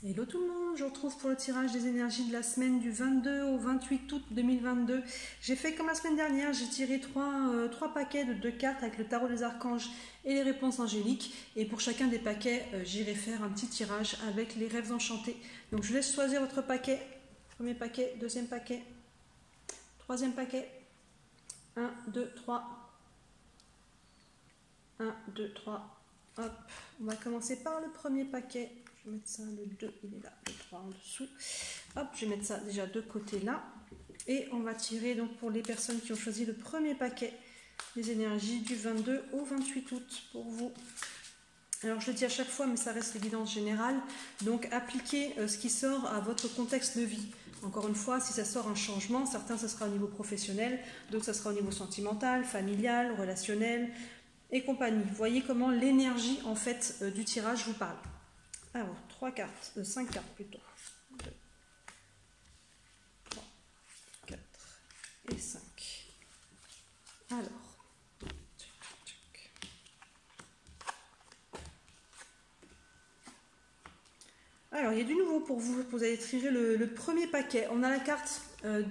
Hello tout le monde, je vous retrouve pour le tirage des énergies de la semaine du 22 au 28 août 2022. J'ai fait comme la semaine dernière, j'ai tiré trois paquets de 2 cartes avec le tarot des archanges et les réponses angéliques. Et pour chacun des paquets, j'irai faire un petit tirage avec les rêves enchantés. Donc je vous laisse choisir votre paquet. Premier paquet, deuxième paquet, troisième paquet. 1, 2, 3. 1, 2, 3. Hop, on va commencer par le premier paquet. Je vais mettre ça, le 2, il est là, le 3 en dessous. Hop, je vais mettre ça déjà de côté là. Et on va tirer donc pour les personnes qui ont choisi le premier paquet, les énergies du 22 au 28 août pour vous. Alors je le dis à chaque fois, mais ça reste l'évidence générale. Donc appliquez ce qui sort à votre contexte de vie. Encore une fois, si ça sort un changement, certains ça sera au niveau professionnel, d'autres ça sera au niveau sentimental, familial, relationnel et compagnie. Vous voyez comment l'énergie en fait du tirage vous parle. Alors, 5 cartes plutôt. 2, 3, 4 et 5. Alors, il y a du nouveau pour vous. Vous allez tirer le premier paquet. On a la carte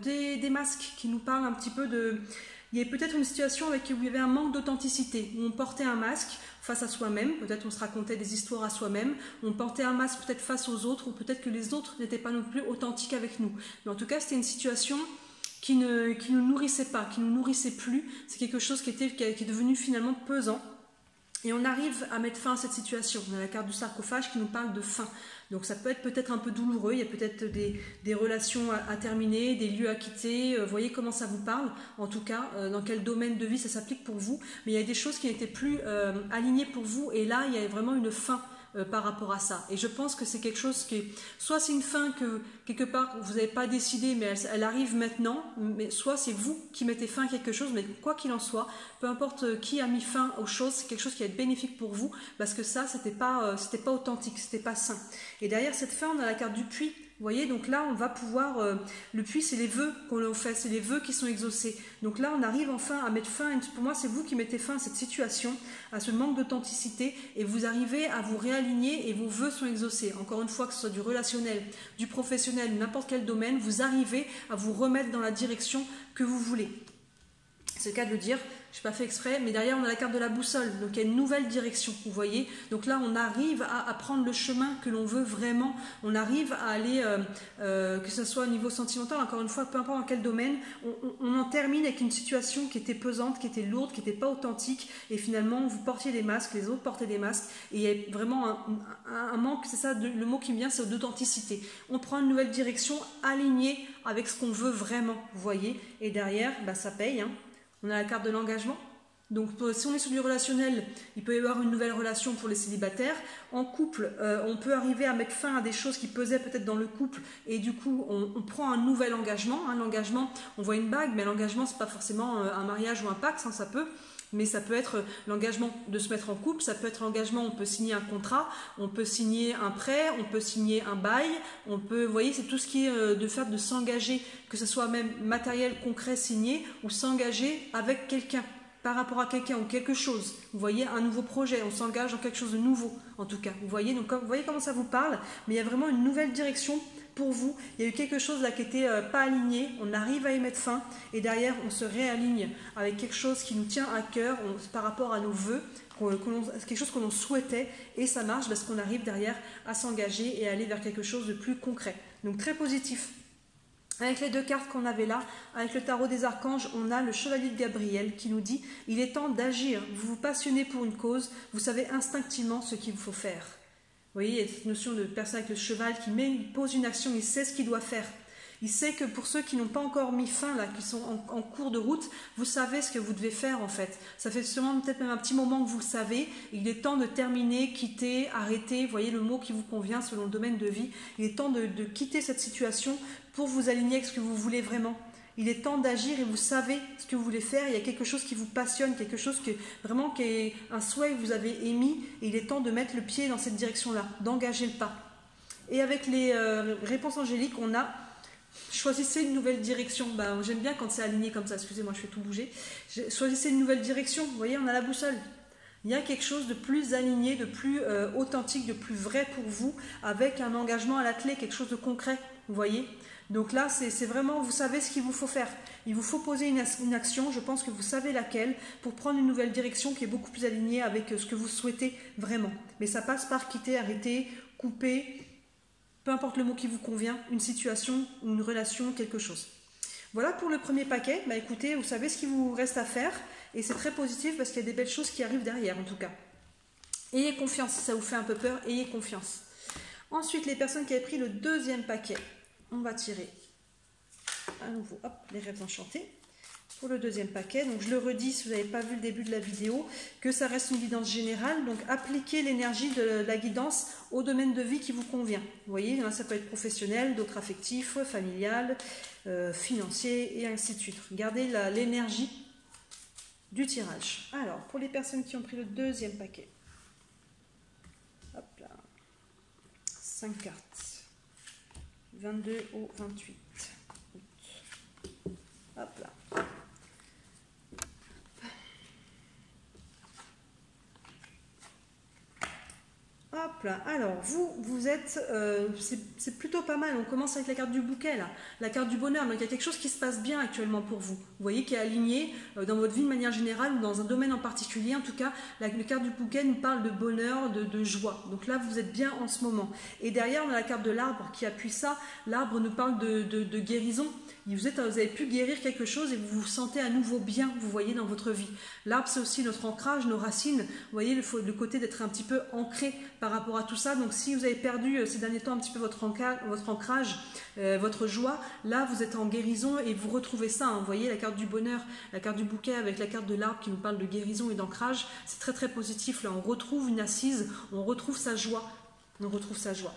des masques qui nous parle un petit peu de... Il y a peut-être une situation avec où il y avait un manque d'authenticité, où on portait un masque face à soi-même, peut-être on se racontait des histoires à soi-même, on portait un masque peut-être face aux autres, ou peut-être que les autres n'étaient pas non plus authentiques avec nous. Mais en tout cas, c'était une situation qui ne nous nourrissait pas, qui ne nous nourrissait plus. C'est quelque chose qui est devenu finalement pesant. Et on arrive à mettre fin à cette situation. On a la carte du sarcophage qui nous parle de fin. Donc ça peut être peut-être un peu douloureux, il y a peut-être des relations à terminer, des lieux à quitter. Vous voyez comment ça vous parle, en tout cas, dans quel domaine de vie ça s'applique pour vous. Mais il y a des choses qui n'étaient plus alignées pour vous, et là, il y a vraiment une fin par rapport à ça. Et je pense que c'est quelque chose qui est... Soit c'est une fin que, quelque part, vous n'avez pas décidé, mais elle arrive maintenant, mais soit c'est vous qui mettez fin à quelque chose, mais quoi qu'il en soit, peu importe qui a mis fin aux choses, c'est quelque chose qui va être bénéfique pour vous, parce que ça, c'était pas authentique, c'était pas sain. Et derrière cette fin, on a la carte du puits. Vous voyez, donc là, on va pouvoir... le puits, c'est les vœux qu'on fait, c'est les vœux qui sont exaucés. Donc là, on arrive enfin à mettre fin... Pour moi, c'est vous qui mettez fin à cette situation, à ce manque d'authenticité, et vous arrivez à vous réaligner et vos vœux sont exaucés. Encore une fois, que ce soit du relationnel, du professionnel, n'importe quel domaine, vous arrivez à vous remettre dans la direction que vous voulez. C'est le cas de le dire, je n'ai pas fait exprès, mais derrière on a la carte de la boussole, donc il y a une nouvelle direction, vous voyez. Donc là on arrive à prendre le chemin que l'on veut vraiment, on arrive à aller, que ce soit au niveau sentimental, encore une fois, peu importe dans quel domaine, on en termine avec une situation qui était pesante, qui était lourde, qui n'était pas authentique, et finalement vous portiez des masques, les autres portaient des masques, et il y a vraiment un manque, c'est ça, le mot qui me vient, c'est d'authenticité. On prend une nouvelle direction alignée avec ce qu'on veut vraiment, vous voyez, et derrière, bah, ça paye, hein. On a la carte de l'engagement. Donc si on est sur du relationnel, il peut y avoir une nouvelle relation pour les célibataires. En couple, on peut arriver à mettre fin à des choses qui pesaient peut-être dans le couple et du coup on prend un nouvel engagement. L'engagement, on voit une bague, mais l'engagement c'est pas forcément un mariage ou un pacte, hein, ça peut. Mais ça peut être l'engagement de se mettre en couple, ça peut être l'engagement, on peut signer un contrat, on peut signer un prêt, on peut signer un bail, on peut, vous voyez, c'est tout ce qui est de faire de s'engager, que ce soit même matériel concret signé ou s'engager avec quelqu'un, par rapport à quelqu'un ou quelque chose. Vous voyez, un nouveau projet, on s'engage dans quelque chose de nouveau, en tout cas. Vous voyez, donc vous voyez comment ça vous parle, mais il y a vraiment une nouvelle direction pour vous. Il y a eu quelque chose là qui n'était pas aligné, on arrive à y mettre fin et derrière on se réaligne avec quelque chose qui nous tient à cœur par rapport à nos vœux, quelque chose que l'on souhaitait et ça marche parce qu'on arrive derrière à s'engager et à aller vers quelque chose de plus concret. Donc très positif. Avec les 2 cartes qu'on avait là, avec le tarot des archanges, on a le chevalier de Gabriel qui nous dit « Il est temps d'agir, vous vous passionnez pour une cause, vous savez instinctivement ce qu'il vous faut faire. » Vous voyez, il y a cette notion de personne avec le cheval qui pose une action, il sait ce qu'il doit faire. Il sait que pour ceux qui n'ont pas encore mis fin, là, qui sont en cours de route, vous savez ce que vous devez faire en fait. Ça fait sûrement peut-être même un petit moment que vous le savez. Il est temps de terminer, quitter, arrêter. Vous voyez le mot qui vous convient selon le domaine de vie. Il est temps de quitter cette situation pour vous aligner avec ce que vous voulez vraiment. Il est temps d'agir et vous savez ce que vous voulez faire. Il y a quelque chose qui vous passionne, quelque chose qui est un souhait que vous avez émis. Et il est temps de mettre le pied dans cette direction-là, d'engager le pas. Et avec les réponses angéliques, on a choisissez une nouvelle direction. Ben, j'aime bien quand c'est aligné comme ça. Excusez-moi, je fais tout bouger. Choisissez une nouvelle direction. Vous voyez, on a la boussole. Il y a quelque chose de plus aligné, de plus authentique, de plus vrai pour vous, avec un engagement à la clé, quelque chose de concret, vous voyez. Donc là, c'est vraiment, vous savez ce qu'il vous faut faire. Il vous faut poser une action, je pense que vous savez laquelle, pour prendre une nouvelle direction qui est beaucoup plus alignée avec ce que vous souhaitez vraiment. Mais ça passe par quitter, arrêter, couper, peu importe le mot qui vous convient, une situation, une relation, quelque chose. Voilà pour le premier paquet. Bah écoutez, vous savez ce qu'il vous reste à faire et c'est très positif parce qu'il y a des belles choses qui arrivent derrière en tout cas. Ayez confiance, si ça vous fait un peu peur, ayez confiance. Ensuite, les personnes qui avaient pris le deuxième paquet, on va tirer à nouveau, hop, les rêves enchantés. Pour le deuxième paquet, donc je le redis si vous n'avez pas vu le début de la vidéo, que ça reste une guidance générale, donc appliquez l'énergie de la guidance au domaine de vie qui vous convient. Vous voyez, ça peut être professionnel, d'autres affectifs, familial, financier et ainsi de suite. Regardez l'énergie du tirage. Alors, pour les personnes qui ont pris le deuxième paquet, hop là, 5 cartes, 22 au 28, hop là. Hop là, alors vous êtes, c'est plutôt pas mal, on commence avec la carte du bouquet là, la carte du bonheur, donc il y a quelque chose qui se passe bien actuellement pour vous, vous voyez, qui est aligné dans votre vie de manière générale ou dans un domaine en particulier, en tout cas, la carte du bouquet nous parle de bonheur, de joie, donc là vous êtes bien en ce moment. Et derrière on a la carte de l'arbre qui appuie ça, l'arbre nous parle de guérison. Vous avez pu guérir quelque chose et vous vous sentez à nouveau bien, vous voyez, dans votre vie. L'arbre, c'est aussi notre ancrage, nos racines. Vous voyez, le côté d'être un petit peu ancré par rapport à tout ça. Donc, si vous avez perdu ces derniers temps un petit peu votre ancrage, votre joie, là, vous êtes en guérison et vous retrouvez ça. Hein. Vous voyez, la carte du bonheur, la carte du bouquet avec la carte de l'arbre qui nous parle de guérison et d'ancrage. C'est très, très positif. Là, on retrouve une assise, on retrouve sa joie. On retrouve sa joie.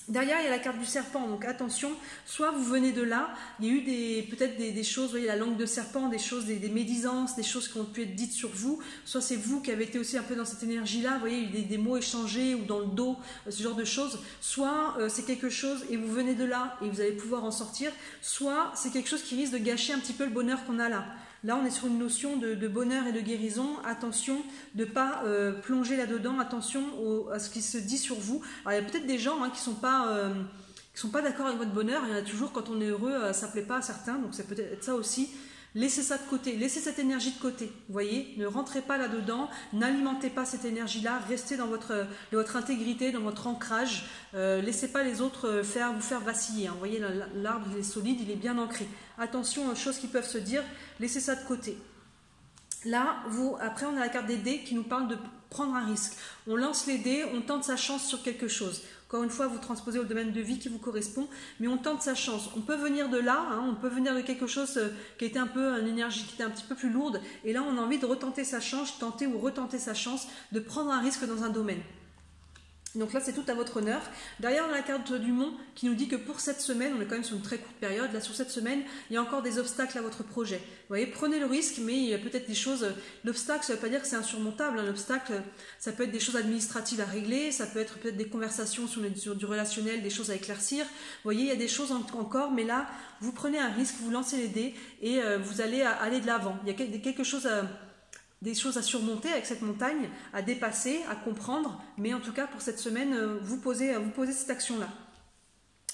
Derrière, il y a la carte du serpent, donc attention, soit vous venez de là, il y a eu peut-être des choses, vous voyez, la langue de serpent, des choses, des médisances, des choses qui ont pu être dites sur vous, soit c'est vous qui avez été aussi un peu dans cette énergie-là, vous voyez, il y a eu des mots échangés ou dans le dos, ce genre de choses, soit c'est quelque chose et vous venez de là et vous allez pouvoir en sortir, soit c'est quelque chose qui risque de gâcher un petit peu le bonheur qu'on a là. Là, on est sur une notion de bonheur et de guérison. Attention de ne pas plonger là-dedans. Attention à ce qui se dit sur vous. Alors, il y a peut-être des gens qui ne sont pas d'accord avec votre bonheur. Il y en a toujours, quand on est heureux, ça ne plaît pas à certains. Donc, c'est peut-être ça aussi. Laissez ça de côté, laissez cette énergie de côté, vous voyez, ne rentrez pas là-dedans, n'alimentez pas cette énergie-là, restez dans votre intégrité, dans votre ancrage, laissez pas les autres vous faire vaciller, hein. Vous voyez, l'arbre il est solide, il est bien ancré. Attention aux choses qui peuvent se dire, laissez ça de côté. Là, après on a la carte des dés qui nous parle de prendre un risque. On lance les dés, on tente sa chance sur quelque chose. Encore une fois, vous transposez au domaine de vie qui vous correspond, mais on tente sa chance. On peut venir de là, hein, on peut venir de quelque chose qui était un peu une énergie qui était un petit peu plus lourde, et là on a envie de retenter sa chance, tenter ou retenter sa chance, de prendre un risque dans un domaine. Donc là, c'est tout à votre honneur. Derrière, on a la carte du mont qui nous dit que pour cette semaine, on est quand même sur une très courte période, là sur cette semaine, il y a encore des obstacles à votre projet. Vous voyez, prenez le risque, mais il y a peut-être des choses... L'obstacle, ça ne veut pas dire que c'est insurmontable. Hein. L'obstacle, ça peut être des choses administratives à régler, ça peut être peut-être des conversations sur du relationnel, des choses à éclaircir. Vous voyez, il y a des choses encore, mais là, vous prenez un risque, vous lancez les dés et vous allez aller de l'avant. Il y a quelque chose des choses à surmonter avec cette montagne, à dépasser, à comprendre, mais en tout cas pour cette semaine, vous posez cette action-là.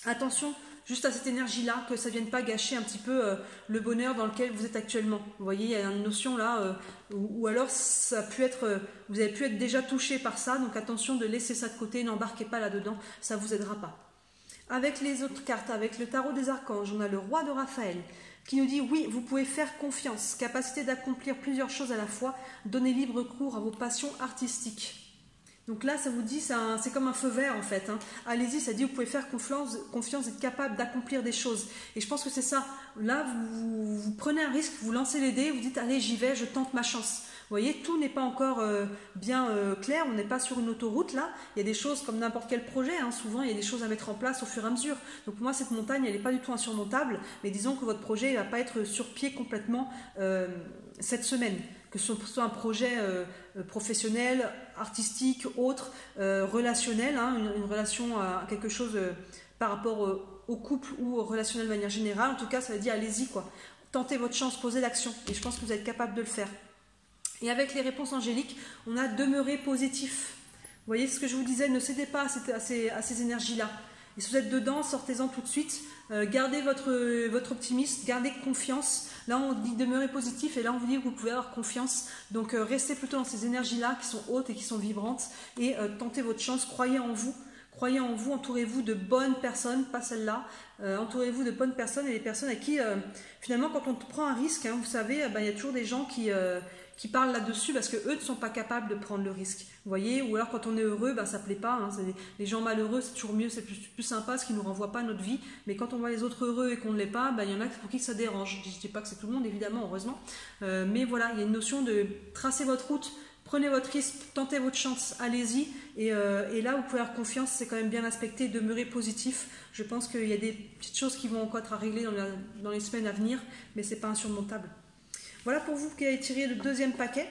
Attention juste à cette énergie-là, que ça ne vienne pas gâcher un petit peu le bonheur dans lequel vous êtes actuellement. Vous voyez, il y a une notion là, ou alors ça a pu être, vous avez pu être déjà touché par ça, donc attention de laisser ça de côté, n'embarquez pas là-dedans, ça ne vous aidera pas. Avec les autres cartes, avec le tarot des archanges, on a le roi de Raphaël, qui nous dit oui, vous pouvez faire confiance, capacité d'accomplir plusieurs choses à la fois, donner libre cours à vos passions artistiques. Donc là, ça vous dit, c'est comme un feu vert en fait. Hein. Allez-y, ça dit vous pouvez faire confiance, être capable d'accomplir des choses. Et je pense que c'est ça. Là, vous prenez un risque, vous lancez les dés, vous dites allez, j'y vais, je tente ma chance. Vous voyez, tout n'est pas encore bien clair, on n'est pas sur une autoroute là. Il y a des choses comme n'importe quel projet, hein. Souvent il y a des choses à mettre en place au fur et à mesure. Donc pour moi, cette montagne, elle n'est pas du tout insurmontable, mais disons que votre projet ne va pas être sur pied complètement cette semaine. Que ce soit un projet professionnel, artistique, autre, relationnel, hein, une relation à quelque chose par rapport au couple ou au relationnel de manière générale. En tout cas, ça veut dire allez-y, quoi. Tentez votre chance, posez l'action. Et je pense que vous êtes capable de le faire. Et avec les réponses angéliques, on a demeuré positif. Vous voyez ce que je vous disais, ne cédez pas à ces énergies-là. Et si vous êtes dedans, sortez-en tout de suite. Gardez votre optimisme, gardez confiance. Là, on dit demeurer positif et là, on vous dit que vous pouvez avoir confiance. Donc, restez plutôt dans ces énergies-là qui sont hautes et qui sont vibrantes et tentez votre chance, croyez en vous. Croyez en vous, entourez-vous de bonnes personnes, pas celles-là. Entourez-vous de bonnes personnes et des personnes à qui, finalement, quand on prend un risque, hein, vous savez, il y a toujours des gens qui parlent là-dessus parce qu'eux ne sont pas capables de prendre le risque. Vous voyez, ou alors quand on est heureux, ça ne plaît pas. Hein, les gens malheureux, c'est toujours mieux, c'est plus sympa, ce qui ne nous renvoie pas à notre vie. Mais quand on voit les autres heureux et qu'on ne l'est pas, il y en a pour qui ça dérange. Je ne dis pas que c'est tout le monde, évidemment, heureusement. Mais voilà, il y a une notion de tracer votre route, prenez votre risque, tentez votre chance, allez-y. Et là, vous pouvez avoir confiance, c'est quand même bien aspecté, demeurez positif. Je pense qu'il y a des petites choses qui vont encore être à régler dans les semaines à venir, mais ce n'est pas insurmontable. Voilà pour vous qui avez tiré le deuxième paquet.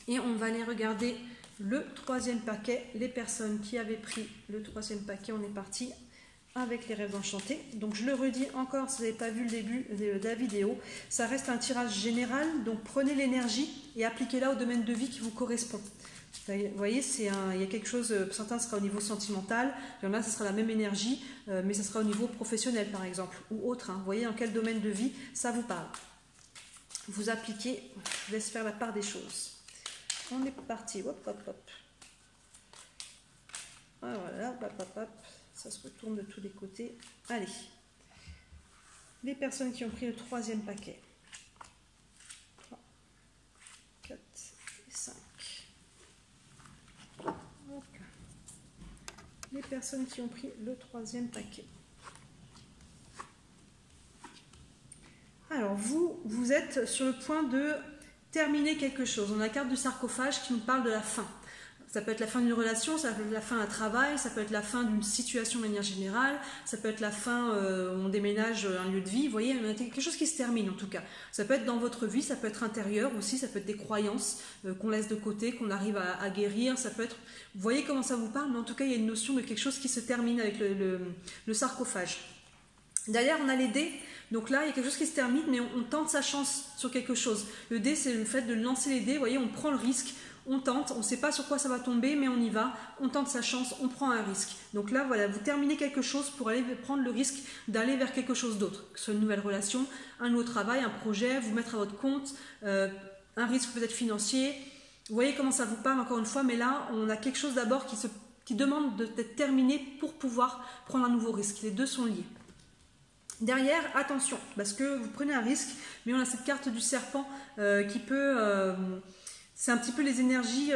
Et on va aller regarder le troisième paquet. Les personnes qui avaient pris le troisième paquet, on est parti avec les rêves enchantés. Donc je le redis encore, si vous n'avez pas vu le début de la vidéo, ça reste un tirage général. Donc prenez l'énergie et appliquez-la au domaine de vie qui vous correspond. Vous voyez, il y a quelque chose, certains sera au niveau sentimental, il y en a, ce sera la même énergie, mais ça sera au niveau professionnel par exemple, ou autre. Hein. Vous voyez dans quel domaine de vie ça vous parle. Vous appliquez, je vous laisse faire la part des choses. On est parti, hop, hop, hop. Ah, voilà, hop, hop, hop. Ça se retourne de tous les côtés. Allez. Les personnes qui ont pris le troisième paquet. 3, 4 et 5. Hop. Les personnes qui ont pris le troisième paquet. Alors, vous êtes sur le point de terminer quelque chose. On a la carte du sarcophage qui nous parle de la fin. Ça peut être la fin d'une relation, ça peut être la fin d'un travail, ça peut être la fin d'une situation de manière générale, ça peut être la fin où on déménage un lieu de vie. Vous voyez, il y a quelque chose qui se termine en tout cas. Ça peut être dans votre vie, ça peut être intérieur aussi, ça peut être des croyances qu'on laisse de côté, qu'on arrive à guérir. Ça peut être, vous voyez comment ça vous parle, mais en tout cas, il y a une notion de quelque chose qui se termine avec le sarcophage. Derrière, on a les dés. Donc là, il y a quelque chose qui se termine, mais on tente sa chance sur quelque chose. Le dé, c'est le fait de lancer les dés. Vous voyez, on prend le risque, on tente, on ne sait pas sur quoi ça va tomber, mais on y va, on tente sa chance, on prend un risque. Donc là, voilà, vous terminez quelque chose pour aller prendre le risque d'aller vers quelque chose d'autre. Que ce soit une nouvelle relation, un nouveau travail, un projet, vous mettre à votre compte, un risque peut-être financier. Vous voyez comment ça vous parle encore une fois, mais là, on a quelque chose d'abord qui demande d'être terminé pour pouvoir prendre un nouveau risque. Les deux sont liés. Derrière, attention, parce que vous prenez un risque, mais on a cette carte du serpent qui peut... c'est un petit peu les énergies,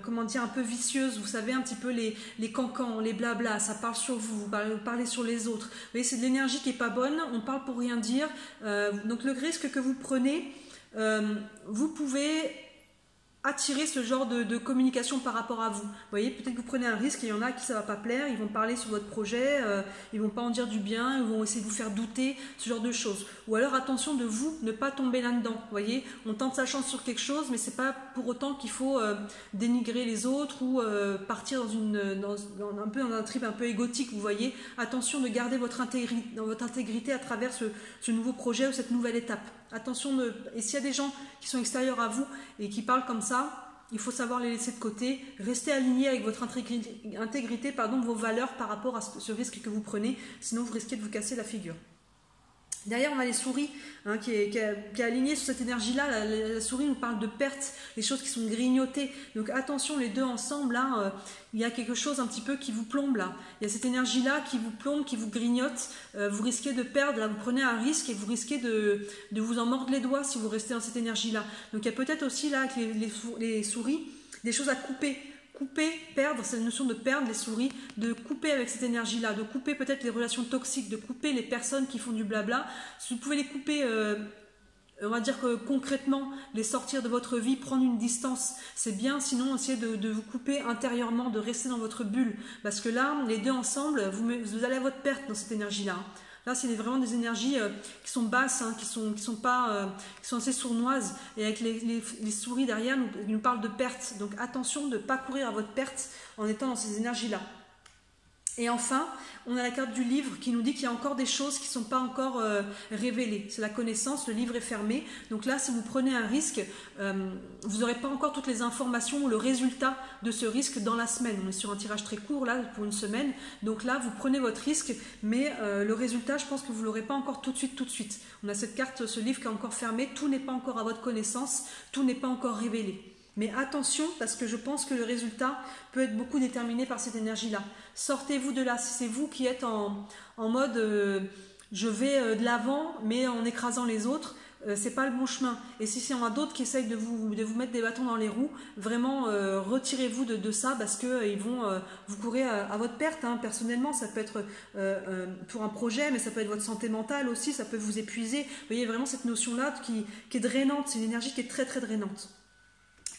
comment dire, un peu vicieuses. Vous savez, un petit peu les cancans, les blabla, ça parle sur vous, vous parlez sur les autres. Vous voyez, c'est de l'énergie qui n'est pas bonne, on parle pour rien dire. Donc le risque que vous prenez, vous pouvez attirer ce genre de communication par rapport à vous. Vous voyez, peut-être que vous prenez un risque, il y en a qui ça ne va pas plaire, ils vont parler sur votre projet, ils ne vont pas en dire du bien, ils vont essayer de vous faire douter, ce genre de choses. Ou alors attention de vous, ne pas tomber là-dedans. Vous voyez, on tente sa chance sur quelque chose, mais ce n'est pas pour autant qu'il faut dénigrer les autres ou partir dans un trip un peu égotique, vous voyez. Attention de garder votre intégrité à travers ce nouveau projet ou cette nouvelle étape. Attention, et s'il y a des gens qui sont extérieurs à vous et qui parlent comme ça, il faut savoir les laisser de côté, rester aligné avec votre intégrité, vos valeurs par rapport à ce risque que vous prenez, sinon vous risquez de vous casser la figure. Derrière, on a les souris qui est alignée sur cette énergie-là. La souris nous parle de pertes, des choses qui sont grignotées. Donc attention, les deux ensemble, là, il y a quelque chose un petit peu qui vous plombe là. Il y a cette énergie-là qui vous plombe, qui vous grignote. Vous risquez de perdre, là, vous prenez un risque et vous risquez de vous en mordre les doigts si vous restez dans cette énergie-là. Donc il y a peut-être aussi là, avec les souris, des choses à couper. Couper, perdre, c'est la notion de perdre les souris, de couper avec cette énergie-là, de couper peut-être les relations toxiques, de couper les personnes qui font du blabla. Si vous pouvez les couper, on va dire que concrètement, les sortir de votre vie, prendre une distance, c'est bien. Sinon, essayez de vous couper intérieurement, de rester dans votre bulle. Parce que là, les deux ensemble, vous allez à votre perte dans cette énergie-là. Là, c'est vraiment des énergies qui sont basses, qui sont assez sournoises. Et avec les souris derrière, ils nous parlent de perte. Donc attention de ne pas courir à votre perte en étant dans ces énergies-là. Et enfin, on a la carte du livre qui nous dit qu'il y a encore des choses qui ne sont pas encore révélées. C'est la connaissance, le livre est fermé. Donc là, si vous prenez un risque, vous n'aurez pas encore toutes les informations ou le résultat de ce risque dans la semaine. On est sur un tirage très court là pour une semaine. Donc là, vous prenez votre risque, mais le résultat, je pense que vous ne l'aurez pas encore tout de suite. On a cette carte, ce livre qui est encore fermé. Tout n'est pas encore à votre connaissance, tout n'est pas encore révélé. Mais attention, parce que je pense que le résultat peut être beaucoup déterminé par cette énergie-là. Sortez-vous de là. Si c'est vous qui êtes en mode je vais de l'avant, mais en écrasant les autres, c'est pas le bon chemin. Et si il y en a d'autres qui essayent de vous mettre des bâtons dans les roues, vraiment retirez-vous de ça, parce qu'ils vont vous courir à votre perte. Hein. Personnellement, ça peut être pour un projet, mais ça peut être votre santé mentale aussi, ça peut vous épuiser. Vous voyez vraiment cette notion-là qui est drainante, c'est une énergie qui est très très drainante.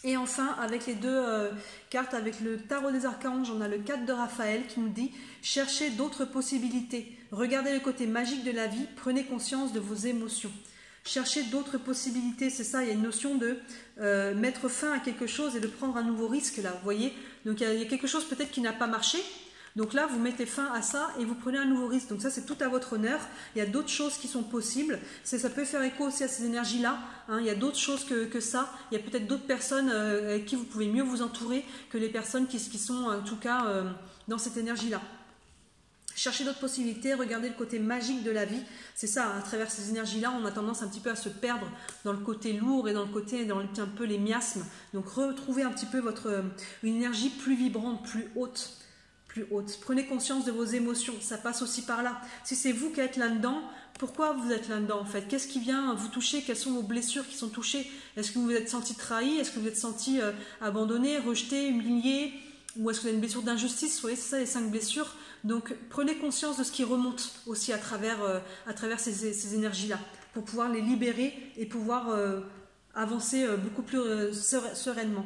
Et enfin, avec les deux cartes, avec le tarot des archanges, on a le 4 de Raphaël qui nous dit « Cherchez d'autres possibilités. Regardez le côté magique de la vie. Prenez conscience de vos émotions. » Cherchez d'autres possibilités, c'est ça, il y a une notion de mettre fin à quelque chose et de prendre un nouveau risque là, vous voyez. Donc il y a quelque chose peut-être qui n'a pas marché. Donc là, vous mettez fin à ça et vous prenez un nouveau risque. Donc ça, c'est tout à votre honneur. Il y a d'autres choses qui sont possibles. Ça peut faire écho aussi à ces énergies-là. Hein. Il y a d'autres choses que ça. Il y a peut-être d'autres personnes avec qui vous pouvez mieux vous entourer que les personnes qui sont en tout cas dans cette énergie-là. Cherchez d'autres possibilités, regardez le côté magique de la vie. C'est ça, à travers ces énergies-là, on a tendance un petit peu à se perdre dans le côté lourd et dans un peu les miasmes. Donc retrouvez un petit peu une énergie plus vibrante, plus haute. Prenez conscience de vos émotions, ça passe aussi par là. Si c'est vous qui êtes là-dedans, pourquoi vous êtes là-dedans en fait? Qu'est-ce qui vient vous toucher? Quelles sont vos blessures qui sont touchées? Est-ce que vous vous êtes senti trahi? Est-ce que vous êtes senti abandonné, rejeté, humilié? Ou est-ce que vous avez une blessure d'injustice? Vous voyez, c'est ça les 5 blessures. Donc prenez conscience de ce qui remonte aussi à travers ces énergies-là, pour pouvoir les libérer et pouvoir avancer beaucoup plus sereinement.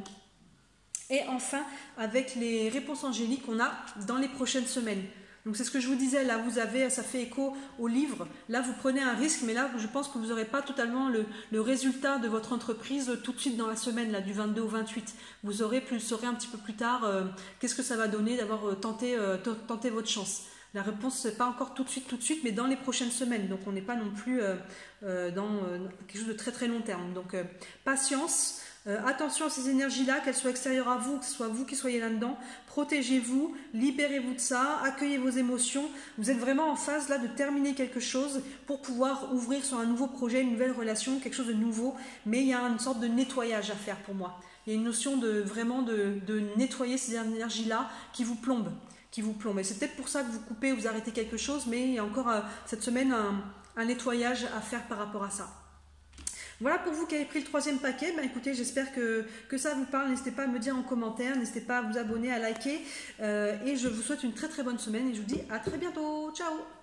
Et enfin, avec les réponses angéliques qu'on a dans les prochaines semaines. Donc c'est ce que je vous disais, là vous avez, ça fait écho au livre, là vous prenez un risque, mais là je pense que vous n'aurez pas totalement le résultat de votre entreprise tout de suite dans la semaine, là du 22 au 28. Vous saurez un petit peu plus tard qu'est-ce que ça va donner d'avoir tenté votre chance. La réponse, c'est pas encore tout de suite, mais dans les prochaines semaines. Donc on n'est pas non plus dans quelque chose de très très long terme. Donc patience. Attention à ces énergies-là, qu'elles soient extérieures à vous, que ce soit vous qui soyez là-dedans. Protégez-vous, libérez-vous de ça, accueillez vos émotions. Vous êtes vraiment en phase là de terminer quelque chose pour pouvoir ouvrir sur un nouveau projet, une nouvelle relation, quelque chose de nouveau. Mais il y a une sorte de nettoyage à faire pour moi. Il y a une notion de nettoyer ces énergies-là qui vous plombent. Et c'est peut-être pour ça que vous coupez ou vous arrêtez quelque chose, mais il y a encore cette semaine un nettoyage à faire par rapport à ça. Voilà pour vous qui avez pris le 3e paquet. Ben écoutez, j'espère que ça vous parle. N'hésitez pas à me dire en commentaire, n'hésitez pas à vous abonner, à liker. Et je vous souhaite une très très bonne semaine et je vous dis à très bientôt. Ciao!